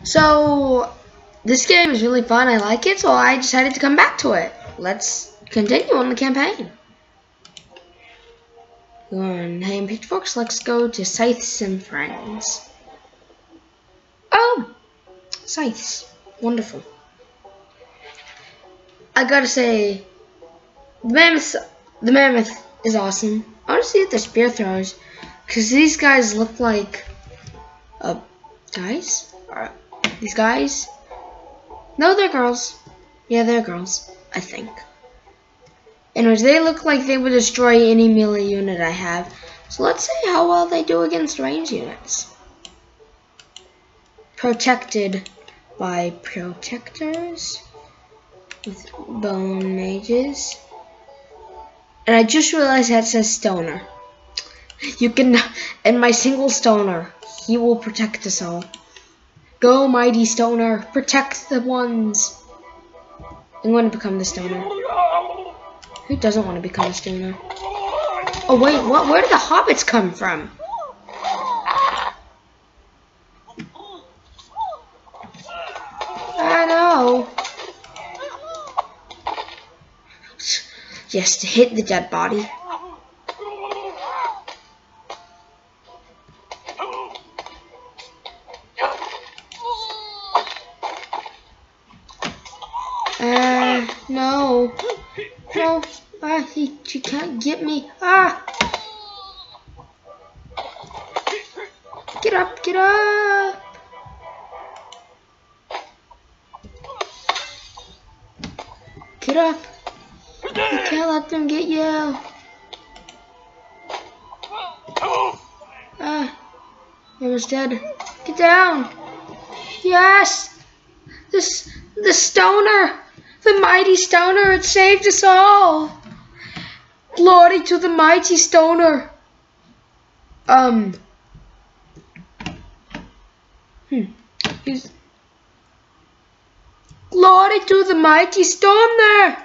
So this game is really fun. I like it, so I decided to come back to it. Let's continue on the campaign. We're on Hay and Pitchforks. Let's go to Scythes and Friends. Oh, Scythes. Wonderful. I gotta say, the mammoth is awesome. I want to see if they're spear throwers, because these guys look like guys. These guys? No, they're girls. Yeah, they're girls, I think. Anyways, they look like they would destroy any melee unit I have. So let's see how well they do against range units. Protected by protectors with bone mages. And I just realized that says stoner. You can, and my single stoner, he will protect us all. Go, mighty stoner, protect the ones. I'm going to become the stoner. Who doesn't want to become a stoner? Oh wait, what? Where did the hobbits come from? I know. Yes, to hit the dead body. No. No. She can't get me. Get up, get up. Get up. You can't let them get you. You're almost dead. Get down. Yes. The stoner. The mighty stoner. It saved us all. Glory to the mighty stoner. Glory to the mighty stoner.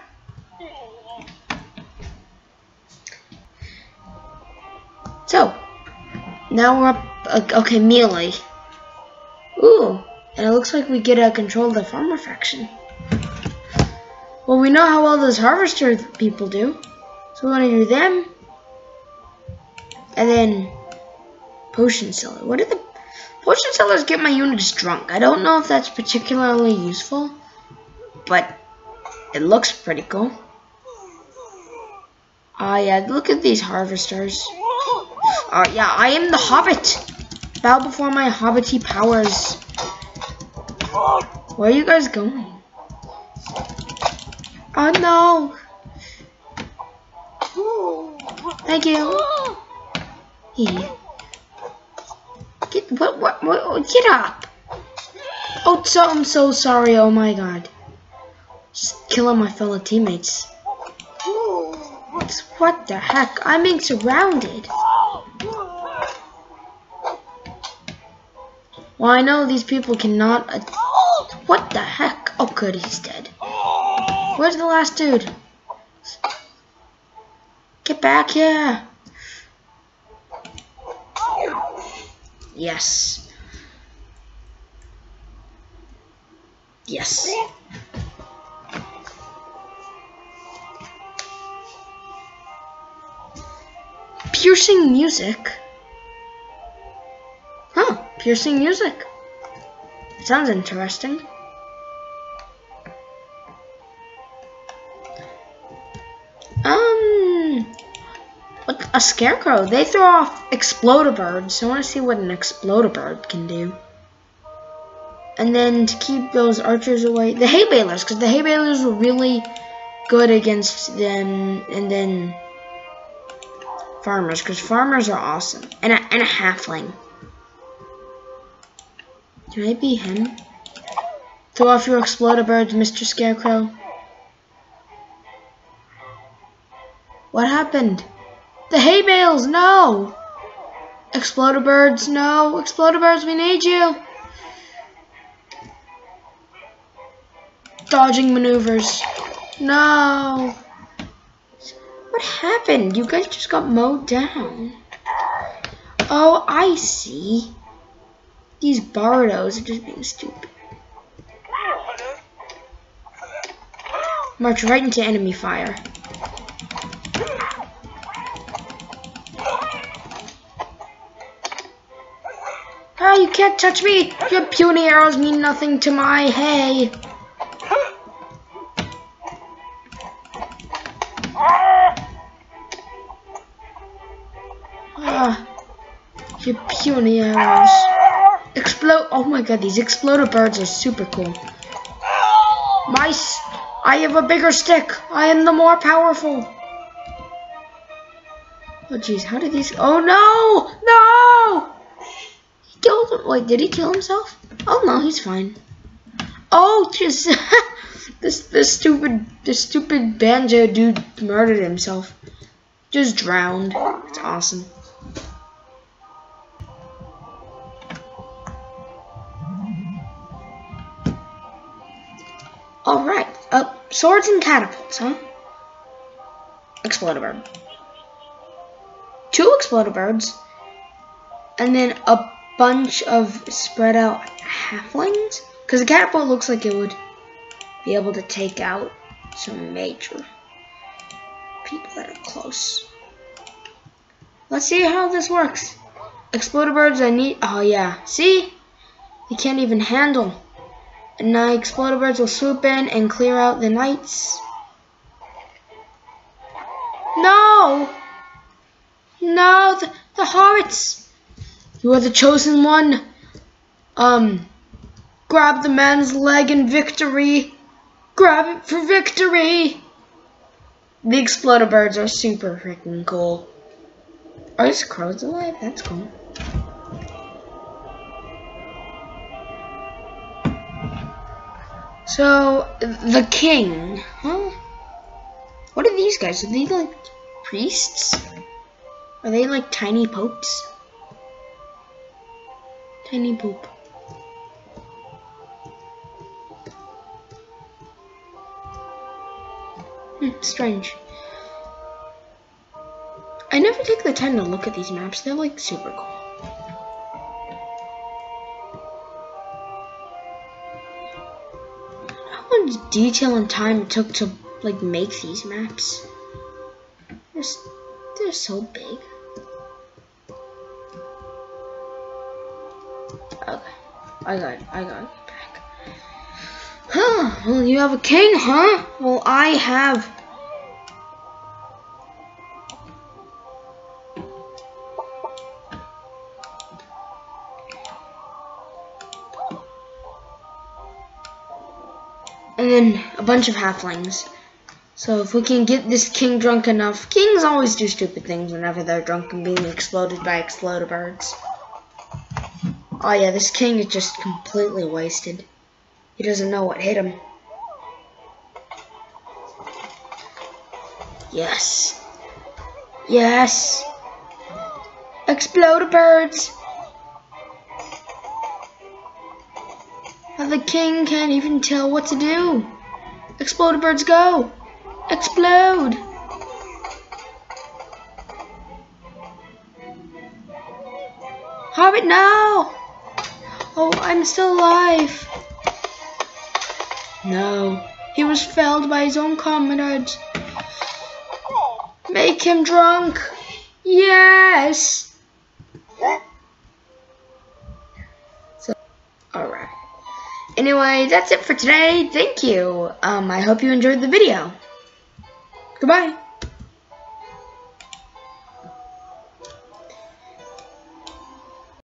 So, now we're up, okay, melee. Ooh, and it looks like we get to control the farmer faction. Well, we know how well those harvester people do, so we want to do them. And then, potion seller. What did the potion sellers get my units drunk? I don't know if that's particularly useful, but it looks pretty cool. Yeah, look at these harvesters. Yeah, I am the hobbit. Bow before my hobbity powers. Where are you guys going? Oh no. Thank you. Hey. What? Get up. Oh, I'm so sorry. Oh my god. Just killing my fellow teammates. What the heck? I'm being surrounded. Well, I know these people cannot. What the heck? Oh, good, he's dead. Where's the last dude? Get back here. Yes. Yes. Piercing music? Huh, piercing music. Sounds interesting. What, a scarecrow. They throw off Explod-a birds, so I want to see what an Explod-a bird can do. And then to keep those archers away, the hay balers, because the hay balers were really good against them, and then farmers, because farmers are awesome, and a halfling. Can I be him? Throw off your Explod-a birds, Mr. Scarecrow. What happened? The hay bales, no! Explod-a birds, no! Explod-a birds, we need you! Dodging maneuvers. No! What happened? You guys just got mowed down. Oh, I see. These Bardos are just being stupid. March right into enemy fire. Ah, you can't touch me! Your puny arrows mean nothing to my hay. Ah, your puny arrows. Explode! Oh my god, these Explod-a birds are super cool. I have a bigger stick. I am the more powerful. Oh jeez, how did these? Oh no! No! He killed him. Wait, did he kill himself? Oh no, he's fine. Oh, just this stupid banjo dude murdered himself. Just drowned. It's awesome. Alright, swords and catapults, huh? Explod-a bird. 2 Explod-a birds. And then a bunch of spread out halflings. Because the catapult looks like it would be able to take out some major people that are close. Let's see how this works. Explod-a birds, I need. Oh yeah, see? They can't even handle. And now Explod-a birds will swoop in and clear out the knights. No! No, the hobbits! You are the chosen one. Grab the man's leg in victory. Grab it for victory. The Explod-a birds are super freaking cool. Are his crows alive? That's cool. So, the king, huh? What are these guys? Are they like priests? Are they like tiny popes? Tiny pope. Strange. I never take the time to look at these maps. They're like super cool. How much detail and time it took to like make these maps. They're so big. Okay, I got it back. Huh? Well, you have a king, huh? Well, I have. And then a bunch of halflings. So if we can get this king drunk enough, kings always do stupid things whenever they're drunk and being exploded by Explod-a birds. Oh yeah, this king is just completely wasted. He doesn't know what hit him. Yes. Yes. Explod-a birds. The king can't even tell what to do. Explod-a birds, go! Explode! Hobbit, no! Oh, I'm still alive. No, he was felled by his own comrades. Make him drunk. Yes. So, alright. Anyway, that's it for today. Thank you. I hope you enjoyed the video. Goodbye.